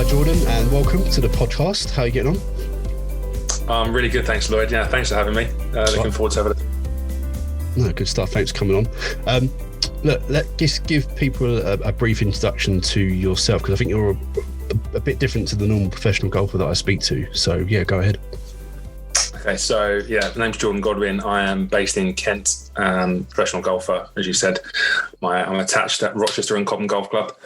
Jordan, and welcome to the podcast. How are you getting on? I'm really good, thanks, Lloyd. Yeah, thanks for having me. Looking forward to having it. No, good stuff. Thanks for coming on. Look, let's give people a brief introduction to yourself, because I think you're a bit different to the normal professional golfer that I speak to. So, yeah, go ahead. Okay, so, the name's Jordan Godwin. I am based in Kent, professional golfer, as you said. I'm attached at Rochester and Cobham Golf Club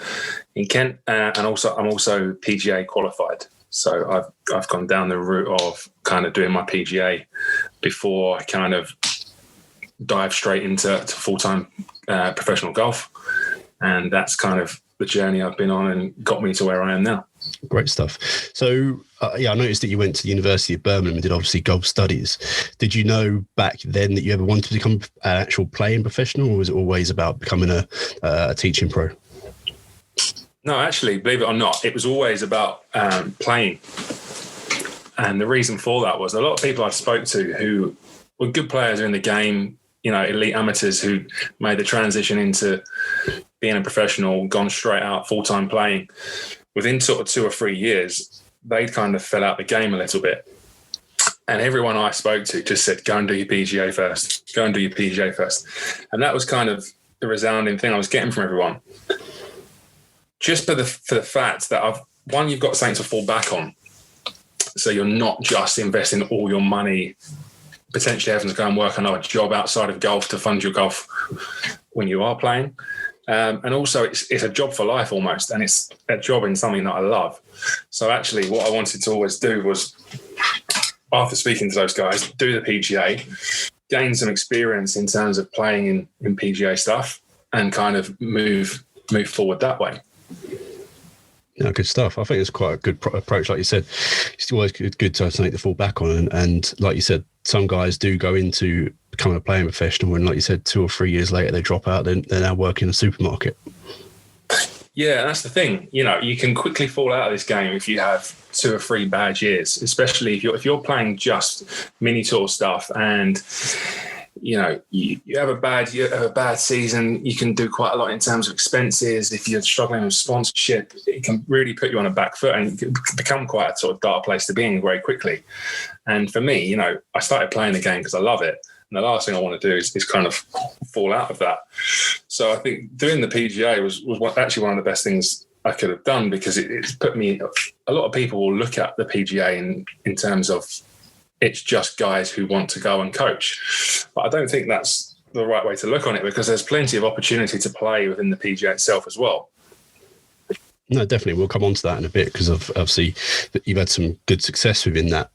in Kent, and I'm also PGA qualified. So I've gone down the route of kind of doing my PGA before I kind of dive straight into full-time professional golf. And that's kind of the journey I've been on and got me to where I am now. Great stuff. So, I noticed that you went to the University of Birmingham and did obviously golf studies. Did you know back then that you ever wanted to become an actual playing professional, or was it always about becoming a teaching pro? No, actually, believe it or not, it was always about playing. And the reason for that was a lot of people I spoke to who were good players in the game, elite amateurs who made the transition into being a professional, gone straight out full-time playing. Within sort of 2 or 3 years, they'd kind of fell out the game a little bit. And everyone I spoke to just said, go and do your PGA first. Go and do your PGA first. And that was kind of the resounding thing I was getting from everyone. Just for the fact that you've got something to fall back on. So you're not just investing all your money, potentially having to go and work another job outside of golf to fund your golf when you are playing. And also it's a job for life almost, and it's a job in something that I love. So actually what I wanted to always do was, after speaking to those guys, do the PGA, gain some experience in terms of playing in PGA stuff, and kind of move forward that way. Yeah, good stuff. I think it's quite a good approach. Like you said, it's always good to have something to fall back on. And like you said, some guys do go into becoming a playing professional, and like you said, 2 or 3 years later, they drop out. They're now working in a supermarket. Yeah, that's the thing. You can quickly fall out of this game if you have 2 or 3 bad years, especially if you're playing just mini tour stuff and you have a bad season. You can do quite a lot in terms of expenses. If you're struggling with sponsorship, it can really put you on a back foot, and it can become quite a sort of dark place to be in very quickly. And for me, I started playing the game because I love it. And the last thing I want to do is kind of fall out of that. So I think doing the PGA was actually one of the best things I could have done, because it's put me, a lot of people will look at the PGA in terms of it's just guys who want to go and coach. But I don't think that's the right way to look on it, because there's plenty of opportunity to play within the PGA itself as well. No, definitely. We'll come on to that in a bit, because obviously you've had some good success within that.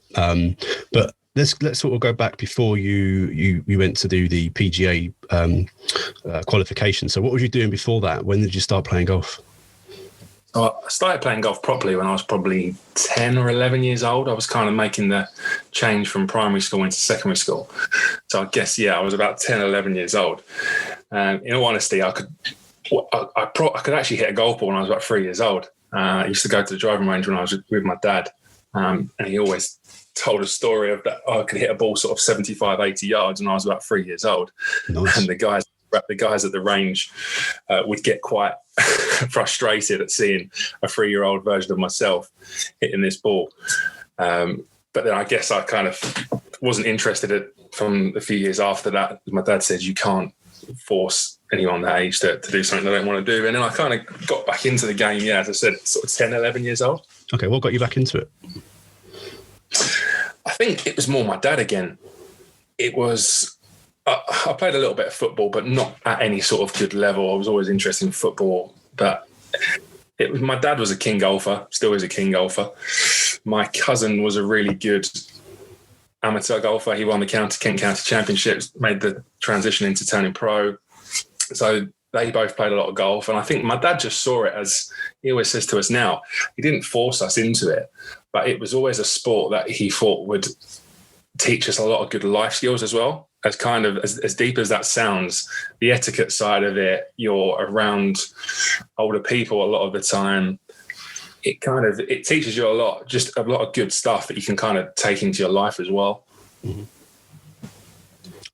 But let's sort of go back before you went to do the PGA qualification. So what were you doing before that? When did you start playing golf? I started playing golf properly when I was probably 10 or 11 years old. I was kind of making the change from primary school into secondary school. So I guess, I was about 10, 11 years old. In all honesty, I could actually hit a golf ball when I was about 3 years old. I used to go to the driving range when I was with my dad. And he always told a story of that I could hit a ball sort of 75, 80 yards when I was about 3 years old. Nice. And the guys at the range would get quite frustrated at seeing a 3-year-old version of myself hitting this ball. But then I guess I kind of wasn't interested from a few years after that. My dad said, you can't force anyone that age to do something they don't want to do. And then I kind of got back into the game, as I said, sort of 10, 11 years old. Okay, what got you back into it? I think it was more my dad again. It was... I played a little bit of football, but not at any sort of good level. I was always interested in football, but my dad was a king golfer, still is a king golfer. My cousin was a really good amateur golfer. He won the Kent County Championships, made the transition into turning pro. So they both played a lot of golf. And I think my dad just saw it, as he always says to us now, he didn't force us into it, but it was always a sport that he thought would teach us a lot of good life skills as well. As kind of as deep as that sounds, the etiquette side of it, you're around older people a lot of the time. It teaches you a lot of good stuff that you can kind of take into your life as well. Mm-hmm.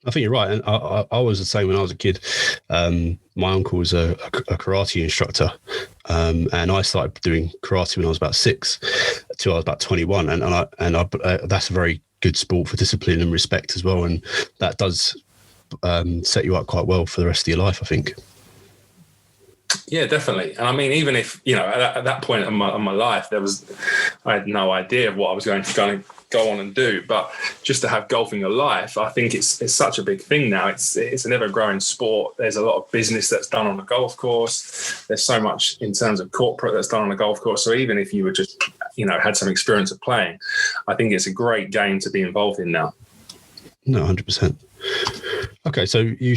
I think you're right. And I was the same when I was a kid. My uncle was a karate instructor. And I started doing karate when I was about 6 till I was about 21. And that's a very good sport for discipline and respect as well. And that does set you up quite well for the rest of your life, I think. Yeah, definitely. And I mean, even if, you know, at that point in my life, I had no idea of what I was going to go on and do, but just to have golf in your life, I think it's such a big thing now. It's an ever-growing sport. There's a lot of business that's done on the golf course. There's so much in terms of corporate that's done on the golf course. So even if you were just, you know, had some experience of playing, I think it's a great game to be involved in now. No, 100%. Okay, so you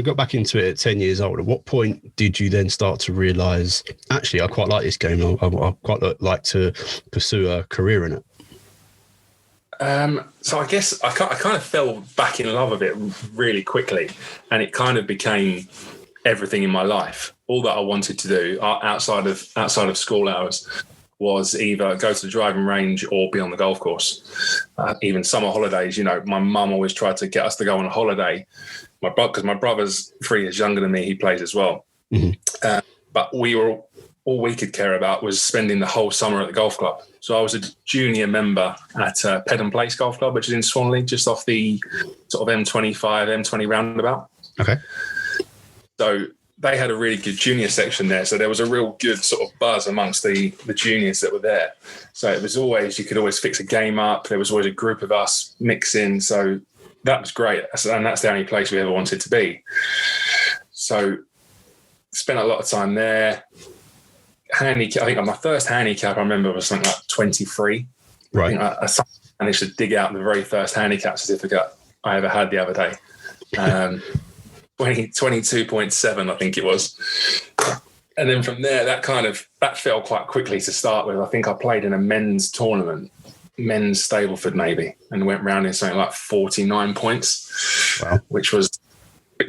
got back into it at 10 years old. At what point did you then start to realise, actually, I quite like this game. I quite like to pursue a career in it? So I guess I kind of fell back in love with it really quickly, and it kind of became everything in my life. All that I wanted to do outside of school hours was either go to the driving range or be on the golf course. Even summer holidays, you know, my mum always tried to get us to go on a holiday. Because my brother's 3 years younger than me, he plays as well. Mm-hmm. But all we could care about was spending the whole summer at the golf club. So I was a junior member at Pedham Place Golf Club, which is in Swanley, just off the sort of M25, M20 roundabout. Okay. So they had a really good junior section there. So there was a real good sort of buzz amongst the juniors that were there. So it was always, you could always fix a game up. There was always a group of us mixing. So that was great. And that's the only place we ever wanted to be. So spent a lot of time there. Handicap, I think my first handicap I remember was something like 23. Right. I managed to dig out the very first handicap certificate I ever had the other day. 22.7, I think it was. And then from there, that fell quite quickly to start with. I think I played in a men's tournament, men's Stableford maybe, and went round in something like 49 points, wow, which was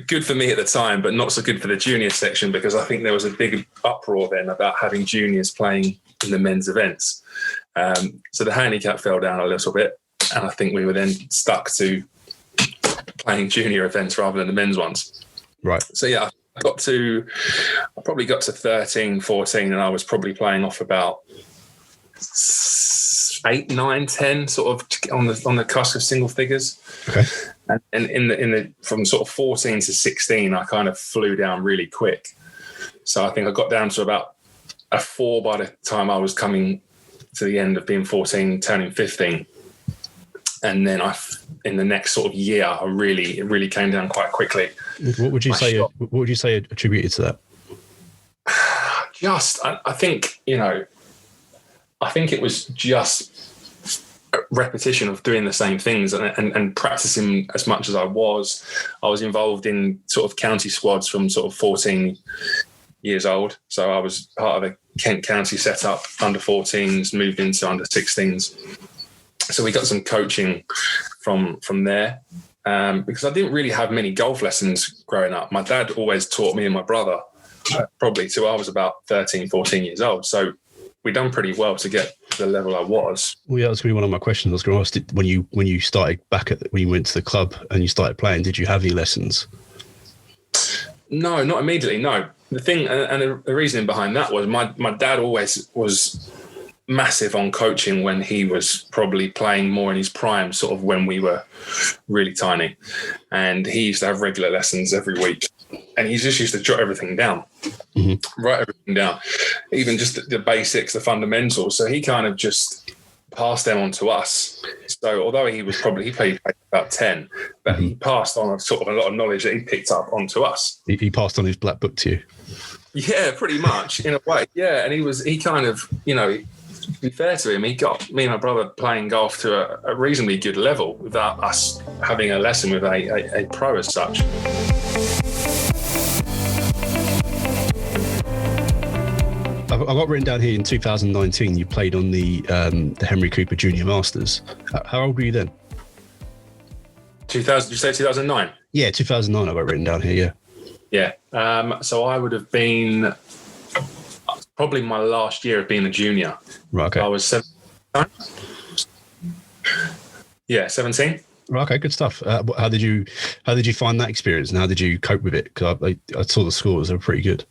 good for me at the time, but not so good for the junior section, because I think there was a big uproar then about having juniors playing in the men's events. So the handicap fell down a little bit, and I think we were then stuck to playing junior events rather than the men's ones. Right. So yeah, I probably got to 13, 14, and I was probably playing off about 8, 9, 10, sort of on the cusp of single figures. Okay. And in the from sort of 14 to 16, I kind of flew down really quick. So I think I got down to about a 4 by the time I was coming to the end of being 14, turning 15. And then in the next sort of year, it really came down quite quickly. What would you say attributed to that? I think, you know, I think it was just repetition of doing the same things and practicing as much as I was. I was involved in sort of county squads from sort of 14 years old. So I was part of a Kent County setup, under 14s, moved into under 16s. So we got some coaching from there, because I didn't really have many golf lessons growing up. My dad always taught me and my brother, probably till I was about 13, 14 years old. So we done pretty well to get to the level I was. Well, yeah, that's going to be one of my questions. I was going to ask, when you started when you went to the club and you started playing, did you have any lessons? No, not immediately. No. The thing, and the reasoning behind that was my dad always was massive on coaching when he was probably playing more in his prime, sort of when we were really tiny. And he used to have regular lessons every week. And he just used to jot everything down, write everything down, even just the basics, the fundamentals. So he kind of just passed them on to us. So although he played about 10, but he passed on sort of a lot of knowledge that he picked up onto us. He passed on his black book to you. Yeah, pretty much in a way. Yeah. And he kind of, you know, to be fair to him, he got me and my brother playing golf to a reasonably good level without us having a lesson with a pro as such. I've got written down here in 2019 you played on the Henry Cooper Junior Masters. How old were you then? 2000? Did you say 2009? Yeah, 2009 I've got written down here, yeah. Yeah. So I would have been probably my last year of being a junior. Right, okay. I was 17. Yeah, 17. Right, okay, good stuff. How did you find that experience, and how did you cope with it? Because I saw the scores; they were pretty good.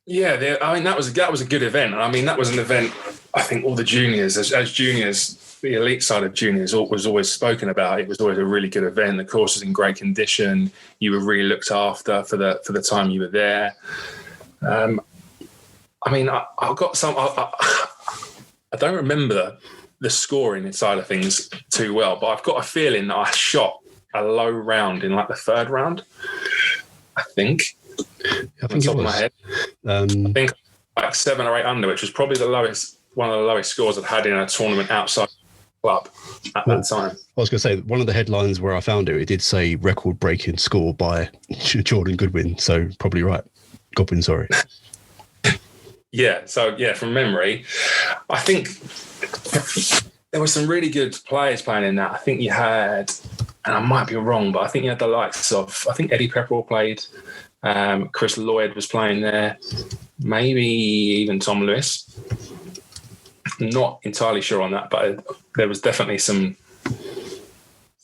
Yeah, I mean that was a good event. I mean that was an event. I think all the juniors, as juniors, the elite side of juniors was always spoken about. It was always a really good event. The course was in great condition. You were really looked after for the time you were there. I mean, I got some. I don't remember the scoring inside of things too well, but I've got a feeling that I shot a low round in like the third round. I think it was. Of my head. I think like 7 or 8 under, which was probably one of the lowest scores I've had in a tournament outside the club at that time. I was going to say, one of the headlines where I found it did say record-breaking score by Jordan Godwin, so probably right. Godwin, sorry. Yeah, so yeah, from memory, I think there were some really good players playing in that. I think you had, and I might be wrong, but I think you had the likes of, I think Eddie Pepperell played, Chris Lloyd was playing there, maybe even Tom Lewis. Not entirely sure on that, but there was definitely some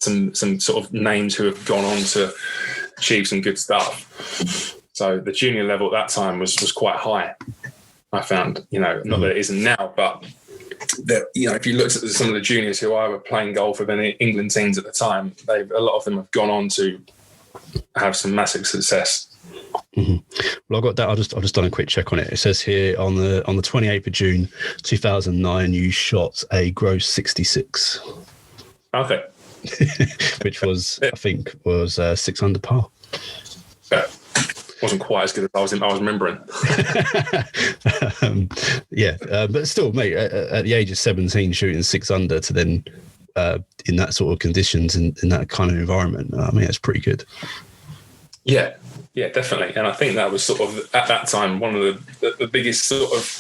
sort of names who have gone on to achieve some good stuff. So the junior level at that time was quite high. I found, not that it isn't now, but that, if you looked at some of the juniors who I were playing golf with in the England teams at the time, a lot of them have gone on to have some massive success. Mm-hmm. Well, I got that. I've just done a quick check on it. It says here on the 28th of June 2009, you shot a gross 66. Okay. Which was, I think, 6 under par. Wasn't quite as good as I was remembering. But still, mate, at the age of 17, shooting 6 under to then in that sort of conditions and in that kind of environment, I mean, that's pretty good. Yeah, definitely. And I think that was sort of at that time one of the biggest sort of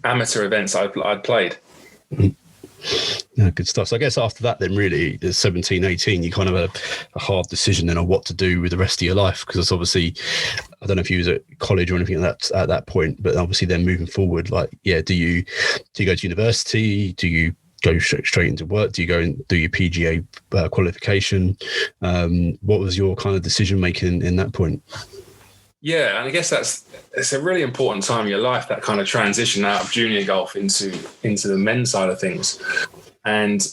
amateur events I'd played. Mm-hmm. Yeah, good stuff. So I guess after that, then really, at 17, 18, you kind of had a hard decision then on what to do with the rest of your life, because it's obviously, I don't know if you was at college or anything like that at that point, but obviously then moving forward, like, do you go to university? Do you go straight into work? Do you go and do your PGA qualification? What was your kind of decision making in that point? Yeah, and I guess it's a really important time in your life, that kind of transition out of junior golf into the men's side of things. And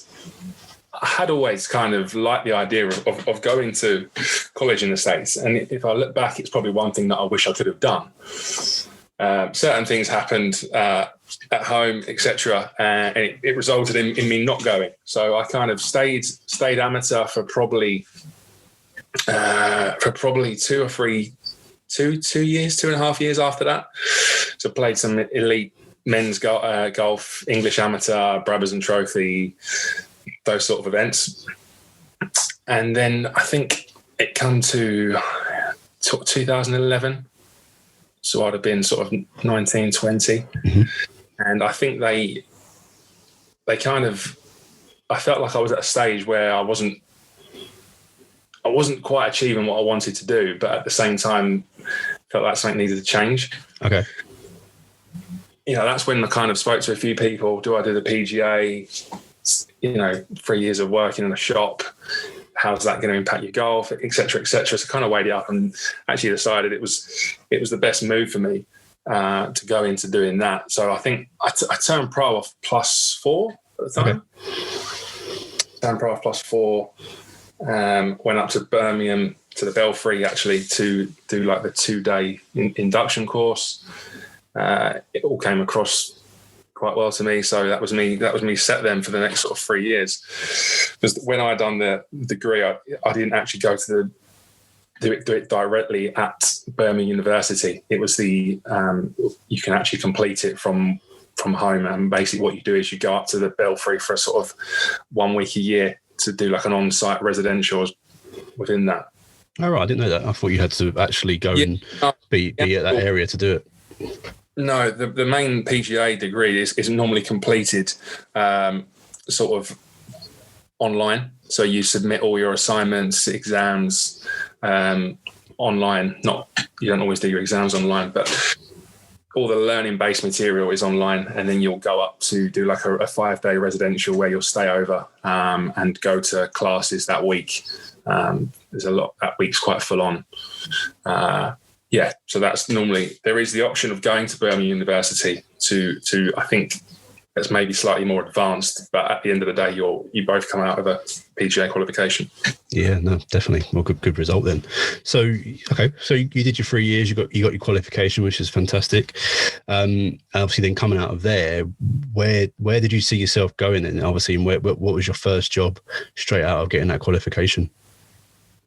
I had always kind of liked the idea of going to college in the States. And if I look back, it's probably one thing that I wish I could have done. Certain things happened at home, etc., and it resulted in me not going. So I kind of stayed amateur for probably 2 years, 2.5 years after that. So played some elite men's golf, English amateur, Brabazon Trophy, those sort of events. And then I think it come to 2011. So I'd have been sort of 19, 20. Mm-hmm. And I think they kind of, I felt like I was at a stage where I wasn't quite achieving what I wanted to do, but at the same time felt like something needed to change. Okay. That's when I kind of spoke to a few people. Do I do the PGA? 3 years of working in a shop. How's that going to impact your golf, et cetera, et cetera. So kind of weighed it up and actually decided it was the best move for me to go into doing that. So I think I turned pro off +4 at the time. Okay. Turned pro off +4. Went up to Birmingham to the Belfry actually to do like the 2-day induction course. It all came across quite well to me, so that was me set then for the next sort of 3 years. Because when I done the degree, I didn't actually go to do it directly at Birmingham University. It was you can actually complete it from home, and basically what you do is you go up to the Belfry for a sort of 1 week a year to do like an on-site residential within that. Oh, right. I didn't know that. I thought you had to actually go and be at that area to do it. No, the main PGA degree is normally completed sort of online. So you submit all your assignments, exams online. You don't always do your exams online, but all the learning-based material is online, and then you'll go up to do like a 5-day residential where you'll stay over and go to classes that week. There's a lot, that week's quite full on. So that's normally, there is the option of going to Birmingham University to I think that's maybe slightly more advanced, but at the end of the day, you both come out with a PGA qualification. Yeah, no, definitely. Well, good result then. So, okay, so you did your 3 years, you got your qualification, which is fantastic. Obviously, then coming out of there, where did you see yourself going then? Obviously, and what was your first job straight out of getting that qualification?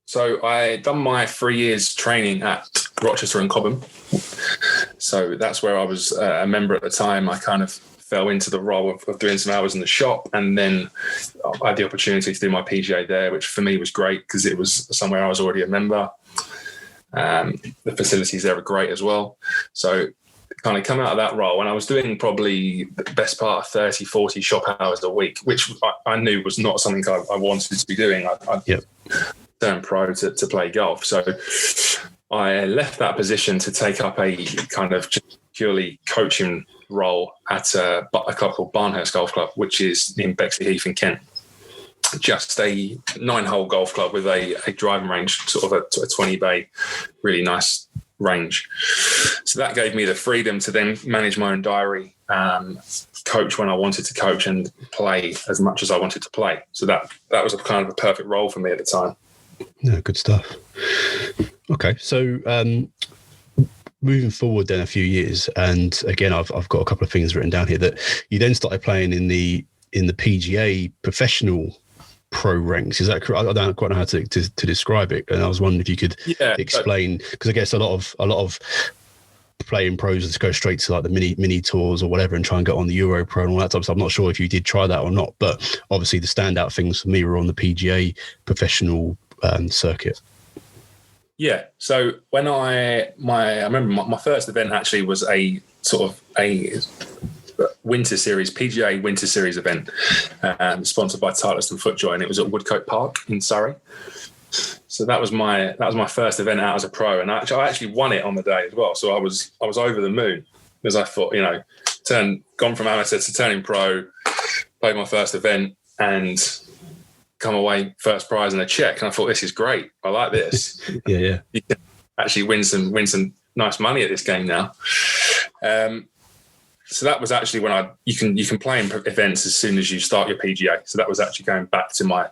So I done my 3 years training at Rochester and Cobham. So that's where I was a member at the time. I kind of fell into the role of doing some hours in the shop, and then I had the opportunity to do my PGA there, which for me was great because it was somewhere I was already a member. The facilities there are great as well. So kind of come out of that role, and I was doing probably the best part of 30, 40 shop hours a week, which I knew was not something I wanted to be doing. I turned pro to play golf. So I left that position to take up a kind of purely coaching role at a club called Barnhurst Golf Club, which is in Bexley Heath in Kent. Just a 9-hole golf club with a driving range, sort of a 20-bay, really nice range. So that gave me the freedom to then manage my own diary, coach when I wanted to coach, and play as much as I wanted to play. So that was a kind of a perfect role for me at the time. Yeah, good stuff. Okay, so moving forward then a few years, and again, I've got a couple of things written down here that you then started playing in the PGA Professional pro ranks. Is that correct? I don't quite know how to describe it, and I was wondering if you could explain, because I guess a lot of playing pros just go straight to like the mini tours or whatever and try and get on the Euro Pro and all that stuff. So I'm not sure if you did try that or not, but obviously the standout things for me were on the PGA Professional circuit. Yeah. So when I remember my first event actually was a sort of a Winter Series, PGA Winter Series event, sponsored by Titleist and FootJoy, and it was at Woodcote Park in Surrey. So that was my first event out as a pro, and I actually won it on the day as well. So I was over the moon, because I thought, gone from amateur to turning pro, played my first event, and come away first prize and a check. And I thought, this is great. I like this. Yeah. You can actually win some nice money at this game now. So that was actually when you can play in events as soon as you start your PGA. So that was actually going back to my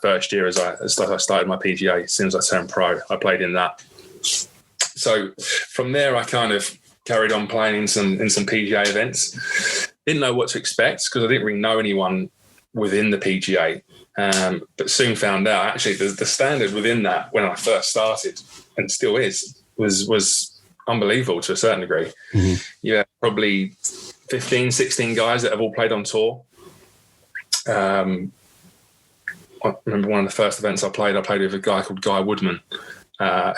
first year as I started my PGA. As soon as I turned pro, I played in that. So from there, I kind of carried on playing in some PGA events. Didn't know what to expect because I didn't really know anyone within the PGA. But soon found out actually the standard within that when I first started, and still is, was unbelievable to a certain degree. Mm-hmm. Yeah, probably 15, 16 guys that have all played on tour. I remember one of the first events I played with a guy called Godwin,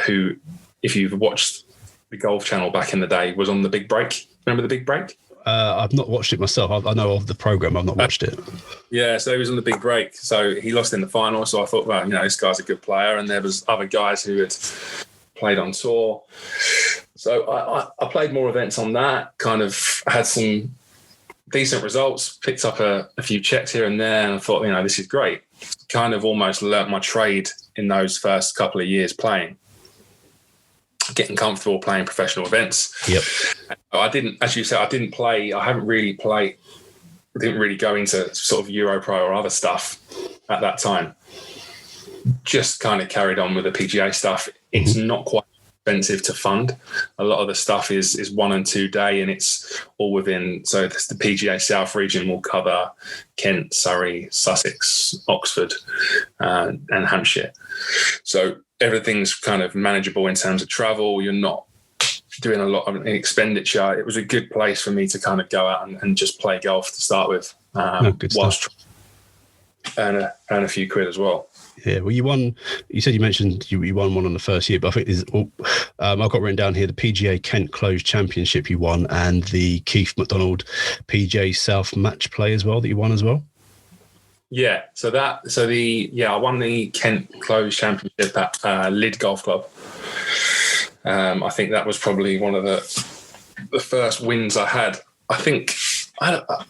who, if you've watched the Golf Channel back in the day, was on The Big Break. Remember The Big Break? I've not watched it myself. I know of the program. I've not watched it. Yeah, so he was on The Big Break. So he lost in the final. So I thought, well, this guy's a good player. And there was other guys who had played on tour. So I played more events on that, kind of had some decent results, picked up a few checks here and there. And I thought, this is great. Kind of almost learnt my trade in those first couple of years playing. Getting comfortable playing professional events. Yep. I didn't, as you said, I didn't really go into sort of Euro Pro or other stuff at that time. Just kind of carried on with the PGA stuff. It's not quite expensive to fund. A lot of the stuff is 1 and 2 day, and it's all within. So the PGA South region will cover Kent, Surrey, Sussex, Oxford, and Hampshire. So everything's kind of manageable in terms of travel. You're not doing a lot of expenditure. It was a good place for me to kind of go out and just play golf to start with, whilst earn a few quid as well. Yeah, well, you said you mentioned you won one on the first year, but I think I've got written down here the PGA Kent Closed Championship you won, and the Keith McDonald PGA South Match Play as well that you won as well. Yeah, I won the Kent Closed Championship at Lyd Golf Club. I think that was probably one of the the first wins I had, I think I've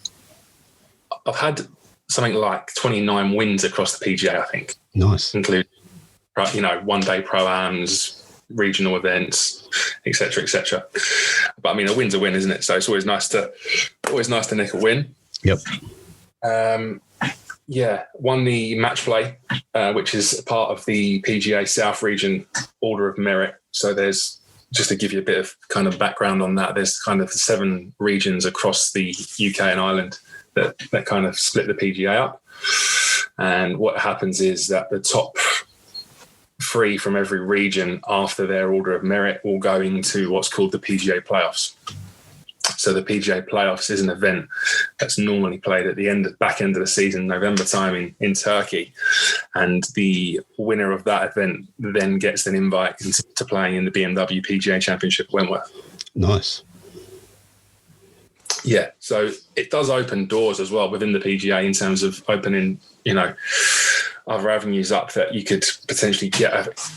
had something like 29 wins across the PGA, I think. Nice. Including, one-day pro-ams, regional events, etc., etc. But I mean, a win's a win, isn't it? So it's always nice to nick a win. Yep. Won the match play, which is part of the PGA South Region Order of Merit. So there's, just to give you a bit of kind of background on that, there's kind of 7 regions across the UK and Ireland that kind of split the PGA up. And what happens is that the top 3 from every region after their Order of Merit will go into what's called the PGA Playoffs. So the PGA Playoffs is an event that's normally played at the back end of the season, November time in Turkey. And the winner of that event then gets an invite to playing in the BMW PGA Championship at Wentworth. Nice. Yeah, so it does open doors as well within the PGA in terms of opening, other avenues up that you could potentially get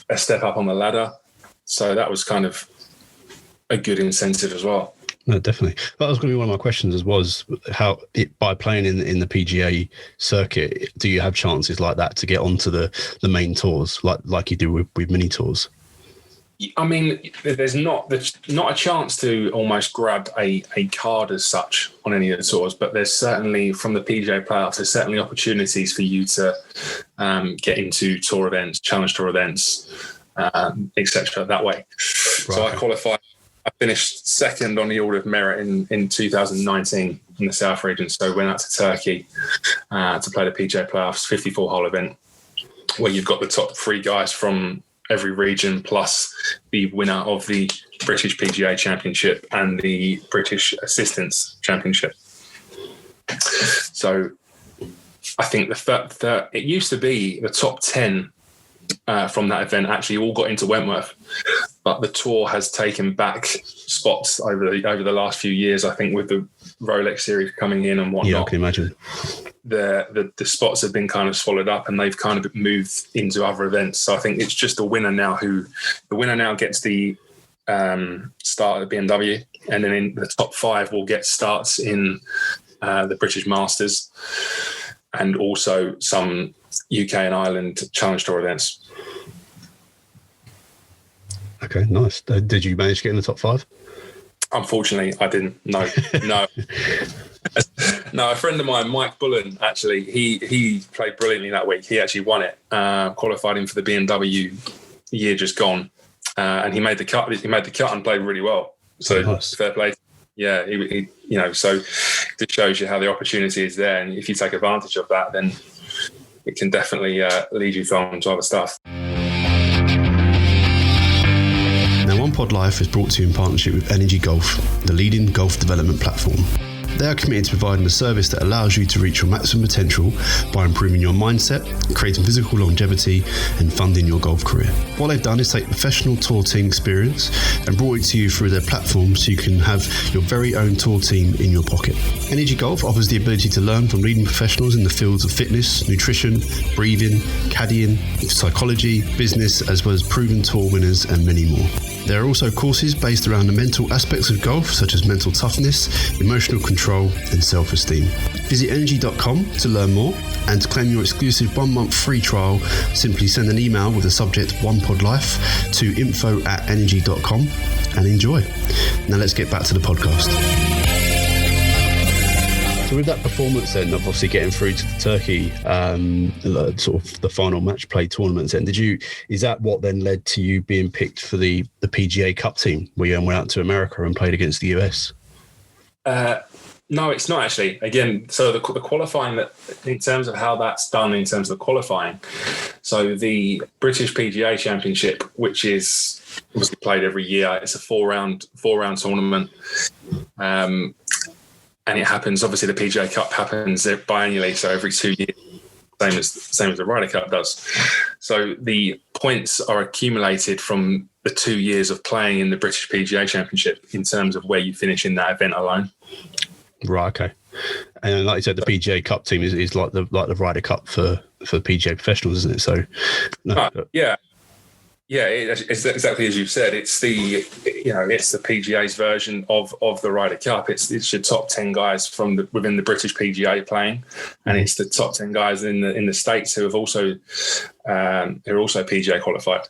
a step up on the ladder. So that was kind of a good incentive as well. No, definitely. That was going to be one of my questions, was how by playing in the PGA circuit, do you have chances like that to get onto the main tours like you do with mini tours? I mean, there's not a chance to almost grab a card as such on any of the tours, but there's certainly, from the PGA Playoffs, there's certainly opportunities for you to get into tour events, challenge tour events, etc. that way. Right. So I qualified. I finished second on the Order of Merit in 2019 in the South Region. So went out to Turkey to play the PGA Playoffs, 54-hole event, where you've got the top 3 guys from every region, plus the winner of the British PGA Championship and the British Assistants Championship. So I think it used to be the top 10 from that event actually all got into Wentworth, but the tour has taken back spots over the last few years. I think with the Rolex series coming in and whatnot. Yeah, I can imagine. The spots have been kind of swallowed up and they've kind of moved into other events. So I think it's just the winner now gets the start at the BMW, and then in the top 5 will get starts in the British Masters and also some UK and Ireland Challenge Tour events. Okay, nice. Did you manage to get in the top 5? Unfortunately, I didn't. No. No, a friend of mine, Mike Bullen, actually, he played brilliantly that week. He actually won it, qualified him for the BMW year just gone, and he made the cut. He made the cut and played really well. So nice. Fair play. Yeah, he so it shows you how the opportunity is there, and if you take advantage of that, then it can definitely lead you on to other stuff. Now, One Pod Life is brought to you in partnership with Energy Golf, the leading golf development platform. They are committed to providing a service that allows you to reach your maximum potential by improving your mindset, creating physical longevity, and funding your golf career. What they've done is take professional tour team experience and brought it to you through their platform so you can have your very own tour team in your pocket. Energy Golf offers the ability to learn from leading professionals in the fields of fitness, nutrition, breathing, caddying, psychology, business, as well as proven tour winners and many more. There are also courses based around the mental aspects of golf, such as mental toughness, emotional control, and self-esteem. Visit energy.com to learn more, and to claim your exclusive 1-month free trial, simply send an email with the subject OnePodLife to info@energy.com and enjoy. Now let's get back to the podcast. So with that performance then, of obviously getting through to the Turkey, sort of the final match play tournaments, then is that what then led to you being picked for the PGA Cup team, where you went out to America and played against the US? No, it's not actually. Again, so the qualifying, that in terms of how that's done in terms of the qualifying, so the British PGA Championship, which is obviously played every year, it's a four-round tournament. And it happens, obviously the PGA Cup happens biannually, so every 2 years, same as the Ryder Cup does. So the points are accumulated from the 2 years of playing in the British PGA Championship in terms of where you finish in that event alone. Right, okay. And like you said, the PGA Cup team is like the Ryder Cup for PGA Professionals, isn't it? So, yeah. Yeah, it's exactly as you've said. It's the PGA's version of the Ryder Cup. It's your top 10 guys from within the British PGA playing, and it's the top 10 guys in the States who are also PGA qualified.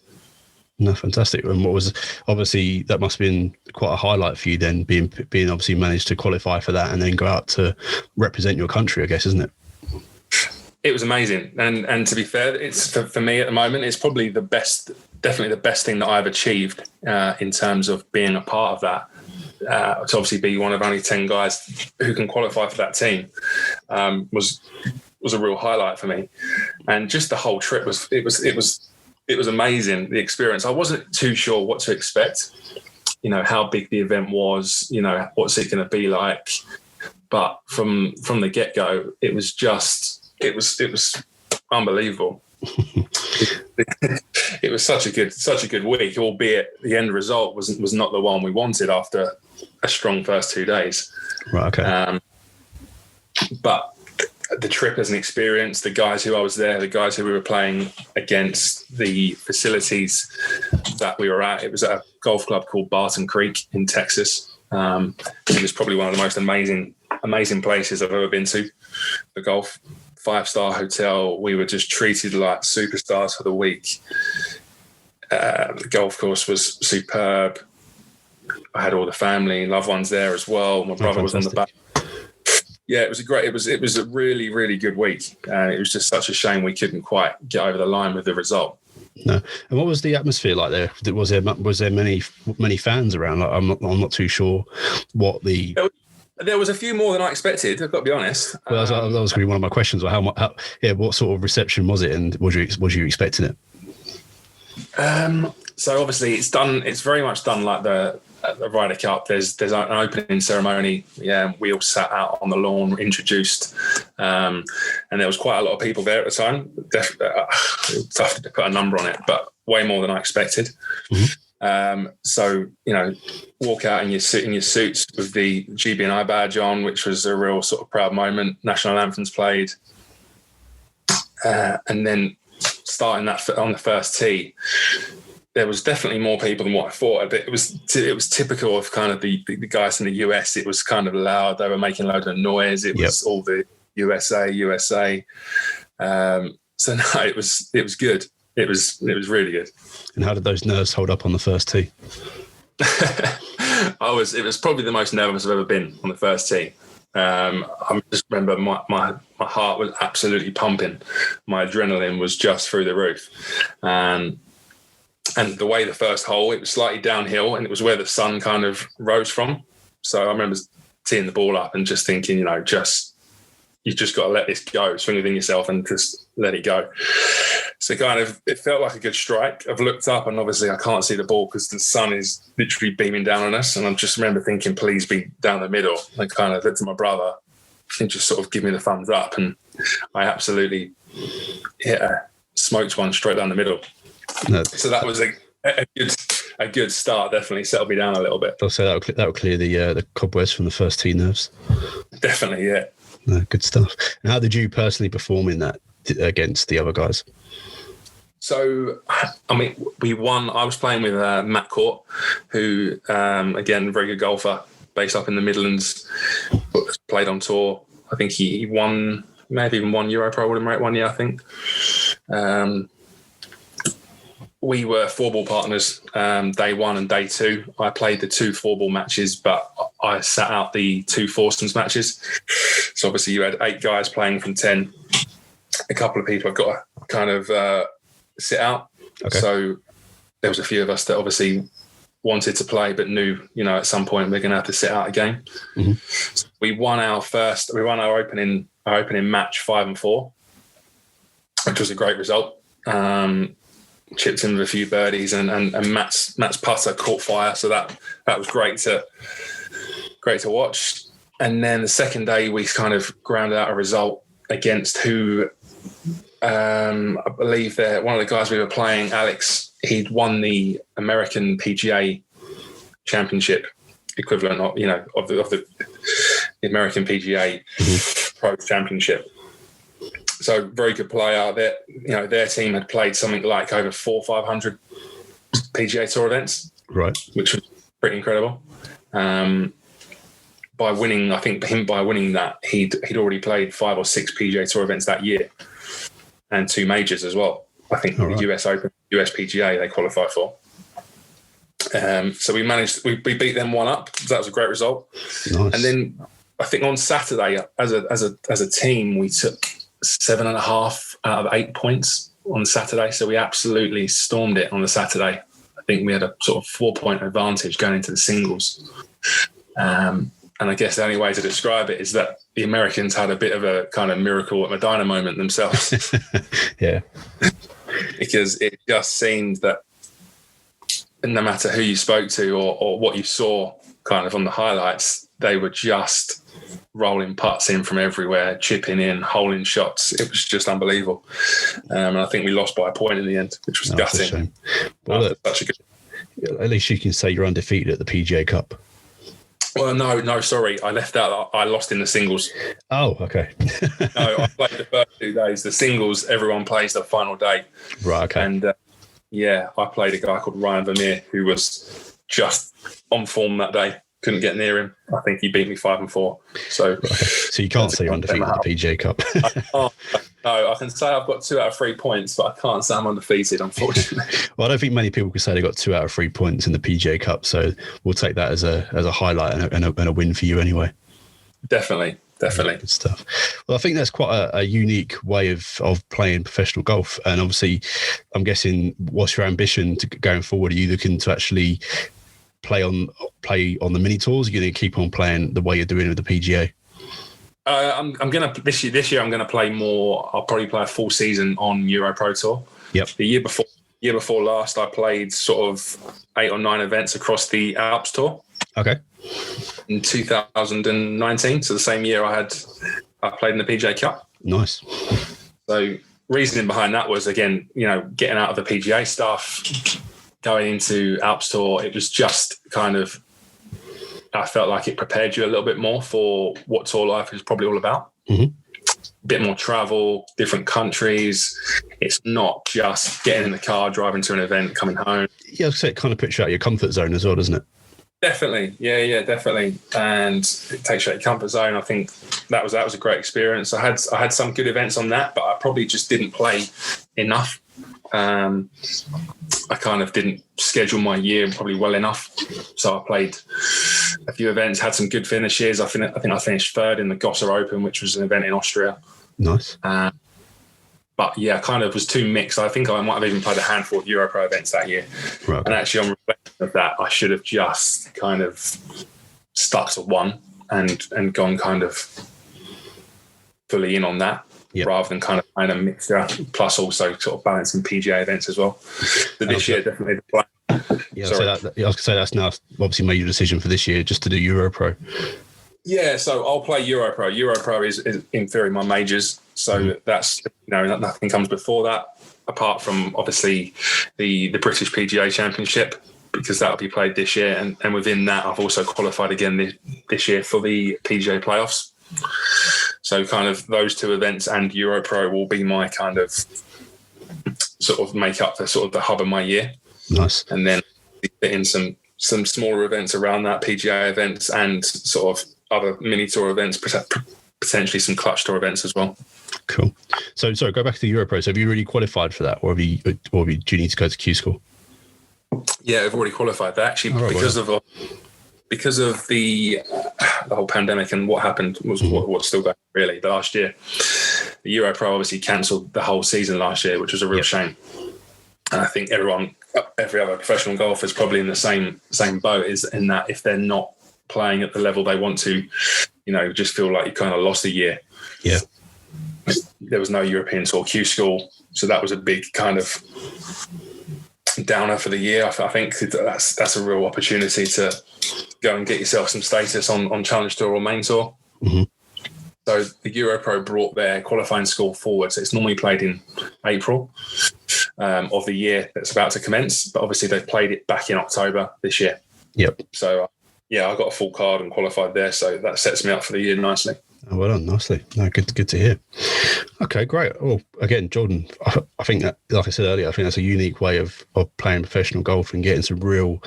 No, fantastic. And what was, obviously that must have been quite a highlight for you then, being obviously managed to qualify for that and then go out to represent your country, I guess, isn't it? It was amazing, and to be fair, it's for me at the moment, it's probably definitely the best thing that I've achieved in terms of being a part of that. To obviously be one of only 10 guys who can qualify for that team was a real highlight for me, and just the whole trip was amazing. The experience, I wasn't too sure what to expect, how big the event was, what's it going to be like, but from the get go, it was unbelievable. It was such a good week, albeit the end result was not the one we wanted after a strong first 2 days. Right. Okay. But the trip as an experience, the guys who I was there, the guys who we were playing against, the facilities that we were at, it was at a golf club called Barton Creek in Texas. It was probably one of the most amazing places I've ever been to for golf. 5-star hotel. We were just treated like superstars for the week. The golf course was superb. I had all the family and loved ones there as well. My brother was on the back. Yeah, it was a really, really good week. And it was just such a shame we couldn't quite get over the line with the result. No. And what was the atmosphere like there? Was there many fans around? Like, I'm not too sure what the. There was a few more than I expected. I've got to be honest. Well, that was going to be one of my questions. What sort of reception was it, and was you expecting it? So obviously it's very much done like the Ryder Cup. There's an opening ceremony. Yeah, we all sat out on the lawn, introduced, and there was quite a lot of people there at the time. It was tough to put a number on it, but way more than I expected. Mm-hmm. So walk out in your suits with the GB&I badge on, which was a real sort of proud moment. National anthems played, and then starting that on the first tee, there was definitely more people than what I thought. But it was typical of kind of the guys in the US. It was kind of loud. They were making a load of noise. It was all the USA. So no, it was good. It was really good. And how did those nerves hold up on the first tee? It was probably the most nervous I've ever been on the first tee. I just remember my heart was absolutely pumping. My adrenaline was just through the roof. And the way the first hole, it was slightly downhill, and it was where the sun kind of rose from. So I remember teeing the ball up and just thinking, you just got to let this go, swing within yourself and just let it go. So kind of, it felt like a good strike. I've looked up and obviously I can't see the ball because the sun is literally beaming down on us. And I just remember thinking, please be down the middle. I kind of looked to my brother and just sort of give me the thumbs up. And I absolutely smoked one straight down the middle. No. So that was a good start. Definitely settled me down a little bit. I'll say that will clear the cobwebs from the first tee nerves. Definitely, yeah. No, good stuff. And how did you personally perform in that against the other guys? So, I mean, we won. I was playing with Matt Court, who, again, very good golfer, based up in the Midlands, played on tour. I think he won, may have even won Europro with him right 1 year, I think. We were 4-ball partners, day one and day two. I played the 2 4-ball matches, but I sat out the 2 foursomes matches. So obviously you had 8 guys playing from 10. A couple of people have got to kind of sit out. Okay. So there was a few of us that obviously wanted to play, but knew, at some point we're going to have to sit out a game. Mm-hmm. So we won our opening match 5 and 4, which was a great result. Chipped in with a few birdies and Matt's putter caught fire. So that was great to watch. And then the second day we kind of ground out a result against who, I believe that one of the guys we were playing, Alex, he'd won the American PGA Championship equivalent of the American PGA Pro Championship. So very good player. Their team had played something like over 400 or 500 PGA Tour events, right? Which was pretty incredible. By winning that, he'd already played 5 or 6 PGA Tour events that year, and 2 majors as well. I think the US Open, US PGA they qualified for. So we beat them 1-up. That was a great result. Nice. And then I think on Saturday, as a team, we took 7.5 out of 8 points on Saturday. So we absolutely stormed it on the Saturday. I think we had a sort of 4-point advantage going into the singles. And I guess the only way to describe it is that the Americans had a bit of a kind of miracle at Medina moment themselves. Yeah. Because it just seemed that no matter who you spoke to or what you saw kind of on the highlights, they were just rolling putts in from everywhere, chipping in, holing shots. It was just unbelievable. And I think we lost by a point in the end, which was gutting. That's a shame. Well, at least you can say you're undefeated at the PGA Cup. Well, no, sorry. I left out. I lost in the singles. Oh, okay. No, I played the first 2 days. The singles, everyone plays the final day. Right, okay. And I played a guy called Ryan Vermeer who was just on form that day. Couldn't get near him. I think he beat me 5-4. So you can't say you're undefeated at the PGA Cup. No, I can say I've got 2 out of 3 points, but I can't say I'm undefeated, unfortunately. Well, I don't think many people can say they got 2 out of 3 points in the PGA Cup. So we'll take that as a highlight and a win for you anyway. Definitely. Good stuff. Well, I think that's quite a unique way of playing professional golf. And obviously, I'm guessing, what's your ambition going forward? Are you looking to actually play on the mini tours? Are you going to keep on playing the way you're doing with the PGA? I'm gonna this year. I'm gonna play more. I'll probably play a full season on Euro Pro Tour. Yep. The year before last, I played sort of 8 or 9 events across the Alps Tour. Okay. In 2019, so the same year I played in the PGA Cup. Nice. So reasoning behind that was, again, getting out of the PGA stuff, going into Alps Tour. It was just kind of, I felt like it prepared you a little bit more for what tour life is probably all about. Mm-hmm. A bit more travel, different countries. It's not just getting in the car, driving to an event, coming home. Yeah, so it kind of puts you out of your comfort zone as well, doesn't it? Definitely. Yeah, definitely. And it takes you out of your comfort zone. I think that was a great experience. I had some good events on that, but I probably just didn't play enough. I kind of didn't schedule my year probably well enough. So I played a few events, had some good finishes. I think I finished 3rd in the Gosser Open, which was an event in Austria. Nice. But yeah, kind of was too mixed. I think I might have even played a handful of Euro Pro events that year. Right. And actually, on reflection of that, I should have just kind of stuck to one and gone kind of fully in on that. Yep. Rather than kind of playing a mixture, plus also sort of balancing PGA events as well. So this year, definitely the plan. Yeah, so I was going to say that's now obviously made your decision for this year just to do Euro Pro. Yeah, so I'll play Euro Pro. Euro Pro is in theory my majors, so that's nothing comes before that, apart from obviously the British PGA Championship, because that'll be played this year, and within that I've also qualified again this year for the PGA playoffs. So kind of those 2 events and Euro Pro will be my kind of sort of make up the sort of the hub of my year. Nice. And then fit in some smaller events around that, PGA events and sort of other mini tour events, potentially some clutch tour events as well. Cool. So sorry, go back to the Euro Pro. So have you already qualified for that, or do you need to go to Q School? Yeah, I've already qualified that actually because of the whole pandemic and what happened was what's still going on really. The last year, the Euro Pro obviously cancelled the whole season last year, which was a real shame. And I think every other professional golfer is probably in the same boat, is in that if they're not playing at the level they want to, just feel like you kind of lost a year. Yeah. There was no European Tour Q School, so that was a big kind of downer for the year. I think that's a real opportunity to go and get yourself some status on Challenge Tour or Main Tour. Mm-hmm. So the Euro Pro brought their qualifying school forward. So it's normally played in April of the year that's about to commence, but obviously they've played it back in October this year. Yep. So I got a full card and qualified there, so that sets me up for the year nicely. Oh, well done, nicely. No, good to hear. Okay, great. Well, again, Jordan, I think that, like I said earlier, I think that's a unique way of playing professional golf and getting some real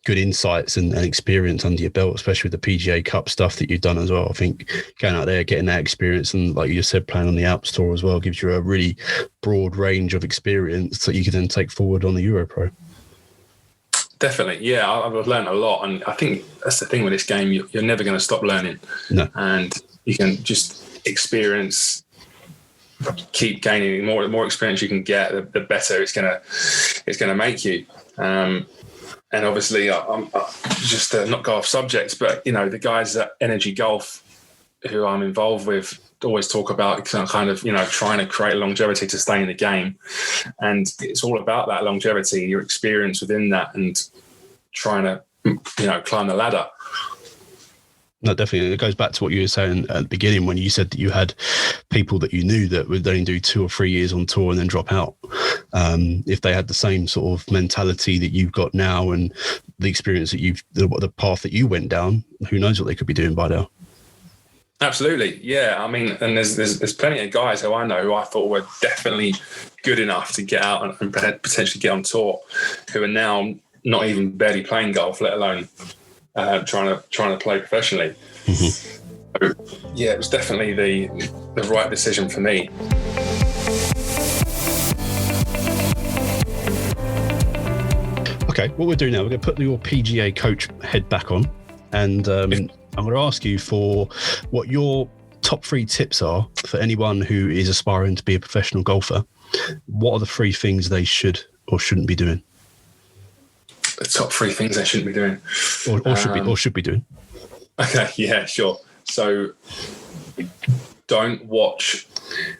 good insights and experience under your belt, especially with the PGA Cup stuff that you've done as well. I think going out there, getting that experience, and like you just said, playing on the Alps Tour as well, gives you a really broad range of experience that you can then take forward on the Europro. Definitely, yeah. I've learned a lot, and I think that's the thing with this game. You're never going to stop learning. No. And you can just experience, keep gaining. The more experience you can get, the better it's gonna make you. And obviously, I'm just not go off subjects, but the guys at Energy Golf who I'm involved with always talk about kind of trying to create longevity to stay in the game, and it's all about that longevity, your experience within that, and trying to climb the ladder. No, definitely. It goes back to what you were saying at the beginning when you said that you had people that you knew that would only do 2 or 3 years on tour and then drop out. If they had the same sort of mentality that you've got now and the experience that the path that you went down, who knows what they could be doing by now. Absolutely, yeah. I mean, and there's plenty of guys who I know who I thought were definitely good enough to get out and potentially get on tour, who are now not even barely playing golf, let alone trying to play professionally. Mm-hmm. So, yeah, it was definitely the right decision for me. Okay, what we'll do now, we're going to put your PGA coach head back on, and I'm going to ask you for what your top 3 tips are for anyone who is aspiring to be a professional golfer. What are the 3 things they should or shouldn't be doing? The top 3 things they shouldn't be doing, or should be doing. Okay, yeah, sure. So, don't watch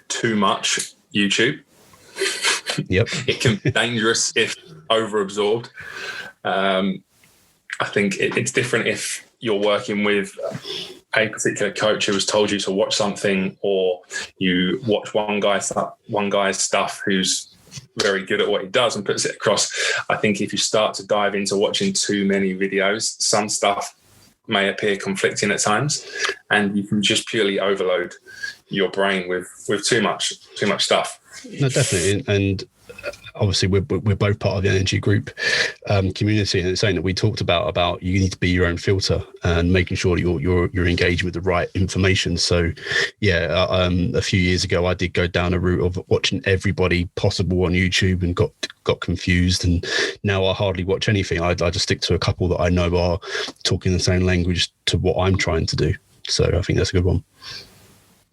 too much YouTube. Yep, it can be dangerous if overabsorbed. I think it's different if you're working with a particular coach who has told you to watch something, or you watch one guy's stuff who's very good at what he does and puts it across. I think if you start to dive into watching too many videos, some stuff may appear conflicting at times, and you can just purely overload your brain with too much stuff. No, definitely. And obviously we're both part of the Energy Group community, and it's something that we talked about you need to be your own filter and making sure that you're engaged with the right information. So yeah, a few years ago I did go down a route of watching everybody possible on YouTube and got confused, and now I hardly watch anything. I just stick to a couple that I know are talking the same language to what I'm trying to do. So I think that's a good one.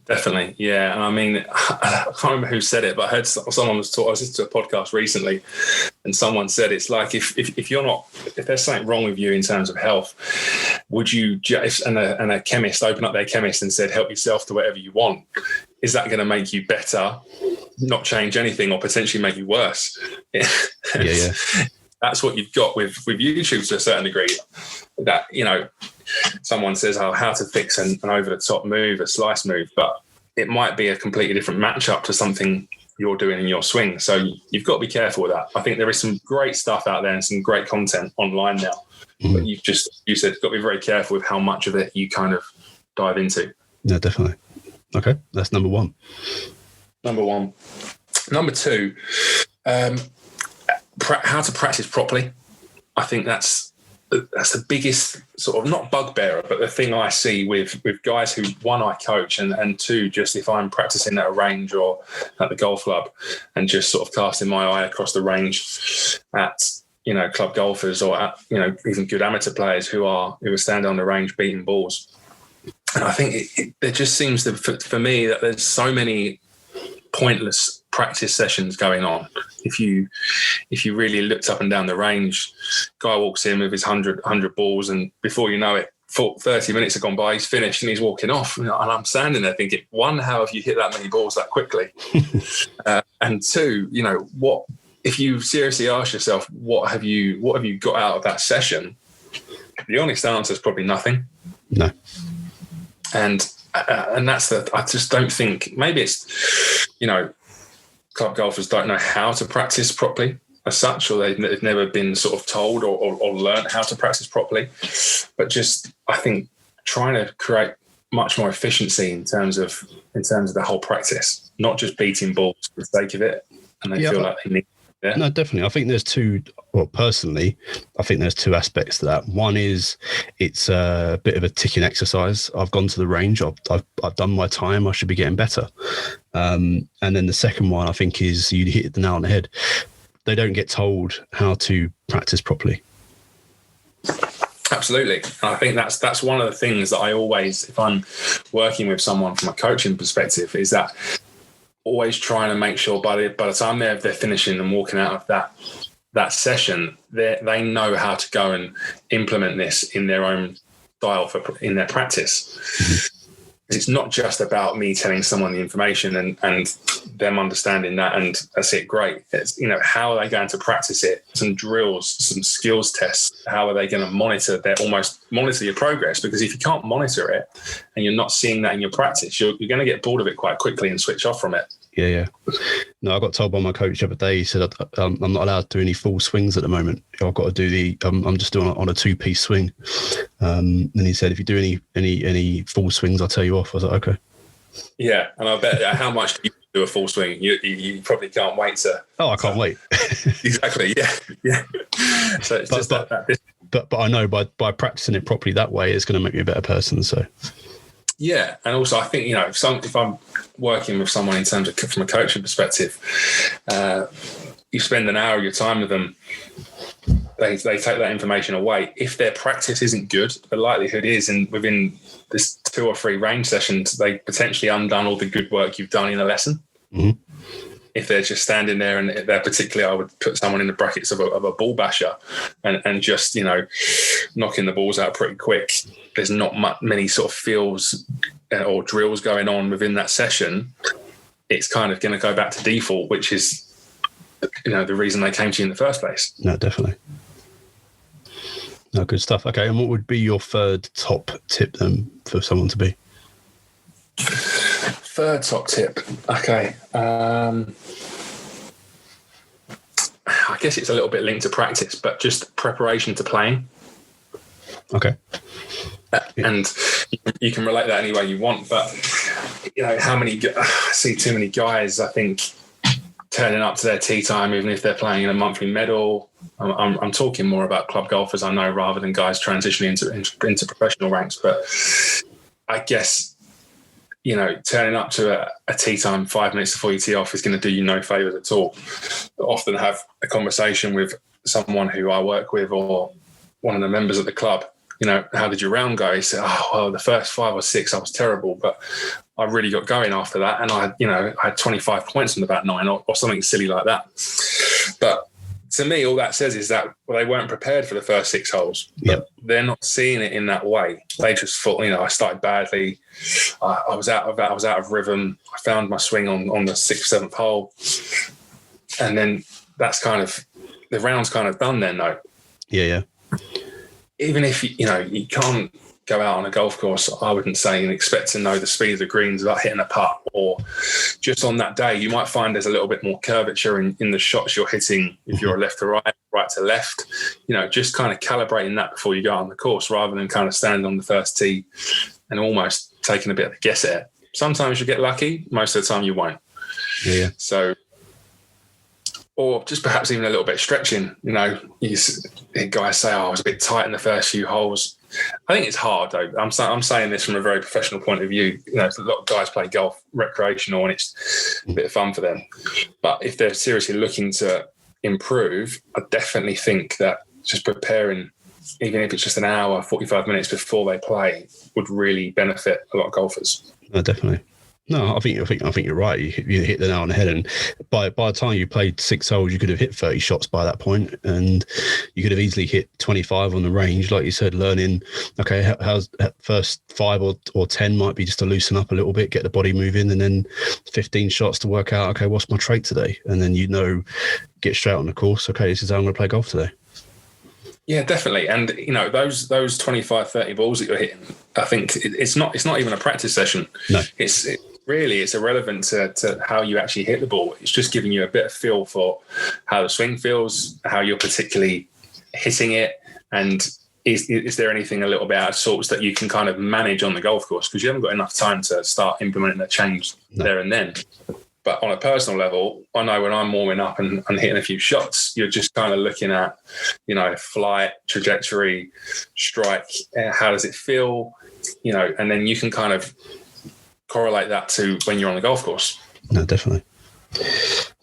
Definitely, yeah. And I mean, I can't remember who said it, but I heard someone I was listening to a podcast recently, and someone said it's like if there's something wrong with you in terms of health, would you just and a chemist open up their chemist and said help yourself to whatever you want? Is that going to make you better, not change anything, or potentially make you worse? Yeah. That's what you've got with YouTube to a certain degree. That someone says, how to fix an over-the-top move, a slice move, but it might be a completely different matchup to something you're doing in your swing. So you've got to be careful with that. I think there is some great stuff out there and some great content online now. Mm-hmm. But you said you've got to be very careful with how much of it you kind of dive into. No, definitely. Okay, that's number 1. Number 2, how to practice properly. I think that's the biggest sort of, not bugbearer, but the thing I see with guys who, 1, I coach, and 2, just if I'm practicing at a range or at the golf club and just sort of casting my eye across the range at club golfers or at even good amateur players who are standing on the range beating balls. And I think there just seems to, for me, that there's so many pointless practice sessions going on. If you really looked up and down the range, guy walks in with his 100 balls, and before you know it, 30 minutes have gone by, he's finished and he's walking off. And I'm standing there thinking, 1, how have you hit that many balls that quickly? And 2, what if you seriously ask yourself, what have you got out of that session? The honest answer is probably nothing. No. And that's I just don't think, maybe it's, club golfers don't know how to practice properly as such, or they've never been sort of told or learned how to practice properly. But just, I think, trying to create much more efficiency in terms of the whole practice, not just beating balls for the sake of it, and they feel like they need. Yeah. No, definitely. I think there's two. Well, personally, I think there's two aspects to that. One is it's a bit of a ticking exercise. I've gone to the range. I've done my time. I should be getting better. And then the second one, I think, is you hit the nail on the head. They don't get told how to practice properly. Absolutely. And I think that's one of the things that I always, if I'm working with someone from a coaching perspective, is that always trying to make sure by the time they're finishing and walking out of that session, they know how to go and implement this in their own style in their practice. Mm-hmm. It's not just about me telling someone the information and them understanding that and that's it, great. It's, how are they going to practice it? Some drills, some skills tests. How are they going to monitor your progress? Because if you can't monitor it and you're not seeing that in your practice, you're going to get bored of it quite quickly and switch off from it. Yeah. No, I got told by my coach the other day, he said, I'm not allowed to do any full swings at the moment. I've got to do I'm just doing it on a 2-piece swing. And he said, if you do any full swings, I'll tell you off. I was like, okay. Yeah. And I bet how much do you do a full swing? You probably can't wait to. Oh, I can't wait. Exactly. Yeah. So it's just that. But I know by practicing it properly that way, it's going to make me a better person. So. Yeah, and also I think if I'm working with someone in terms of from a coaching perspective, you spend an hour of your time with them. They take that information away. If their practice isn't good, the likelihood is, and within this 2 or 3 range sessions, they potentially undone all the good work you've done in a lesson. Mm-hmm. If they're just standing there and they're particularly, I would put someone in the brackets of a ball basher and just, knocking the balls out pretty quick. There's not many sort of feels or drills going on within that session. It's kind of going to go back to default, which is, the reason they came to you in the first place. No, definitely. No, good stuff. Okay. And what would be your third top tip then for someone to be? Third top tip. Okay. I guess it's a little bit linked to practice, but just preparation to playing. Okay. And you can relate that any way you want, but I see too many guys, I think, turning up to their tee time, even if they're playing in a monthly medal. I'm talking more about club golfers, I know, rather than guys transitioning into professional ranks. But I guess, turning up to a tee time 5 minutes before you tee off is going to do you no favours at all. I often have a conversation with someone who I work with or one of the members of the club. How did your round go? He said, oh, well, the first 5 or 6, I was terrible, but I really got going after that. And I had 25 points from about 9 or something silly like that. But to me, all that says is that they weren't prepared for the first 6 holes. Yep. They're not seeing it in that way. They just thought, I started badly. I was out of rhythm. I found my swing on the 6th, 7th hole. And then that's kind of, the round's kind of done then though. Yeah. Even if, you can't go out on a golf course, I wouldn't say, and expect to know the speed of the greens without hitting a putt, or just on that day, you might find there's a little bit more curvature in the shots you're hitting if you're left to right, right to left, just kind of calibrating that before you go out on the course rather than kind of standing on the first tee and almost taking a bit of a guess at it. Sometimes you get lucky, most of the time you won't. Yeah. So, or just perhaps even a little bit of stretching. Guys say, I was a bit tight in the first few holes. I think it's hard, though. I'm saying this from a very professional point of view. A lot of guys play golf recreational and it's a bit of fun for them. But if they're seriously looking to improve, I definitely think that just preparing, even if it's just an hour, 45 minutes before they play, would really benefit a lot of golfers. No, definitely. No, I think you're right. You hit the nail on the head, and by the time you played 6 holes, you could have hit 30 shots by that point, and you could have easily hit 25 on the range, like you said. Learning, okay, how's first 5 or 10 might be just to loosen up a little bit, get the body moving, and then 15 shots to work out. Okay, what's my trait today? And then get straight on the course. Okay, this is how I'm going to play golf today. Yeah, definitely. And, those 25, 30 balls that you're hitting, I think it's not even a practice session. No. It's irrelevant to how you actually hit the ball. It's just giving you a bit of feel for how the swing feels, how you're particularly hitting it. And, is there anything a little bit out of sorts that you can kind of manage on the golf course? Because you haven't got enough time to start implementing a change there and then. But on a personal level, I know when I'm warming up and hitting a few shots, you're just kind of looking at, flight, trajectory, strike, how does it feel, and then you can kind of correlate that to when you're on the golf course. No, definitely.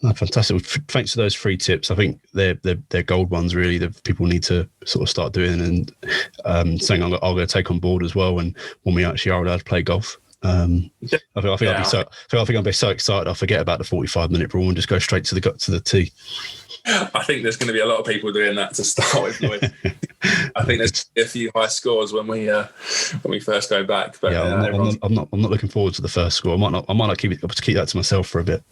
No, fantastic. Thanks for those 3 tips. I think they're gold ones, really, that people need to sort of start doing, and something I'm going to take on board as well when we actually are allowed to play golf. I think I'll be so excited I'll forget about the 45-minute rule and just go straight to the tee. I think there's going to be a lot of people doing that to start with, Lloyd. I think there's a few high scores when we first go back. But I'm not looking forward to the first score. I might not keep that to myself for a bit.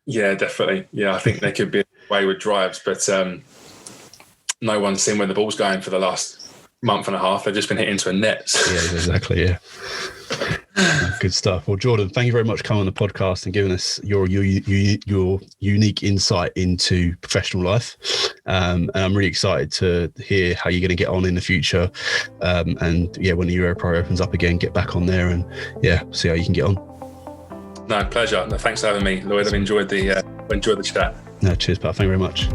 Yeah, definitely. Yeah, I think there could be a way with drives, but no one's seen where the ball's going for the last month and a half. They've just been hit into a net. Yeah, exactly. Yeah. Good stuff. Well, Jordan, thank you very much for coming on the podcast and giving us your unique insight into professional life. And I'm really excited to hear how you're going to get on in the future. And when the Euro Pro opens up again, get back on there and see how you can get on. No, pleasure. No, thanks for having me, Lloyd. I've enjoyed the chat. No, cheers, pal. Thank you very much.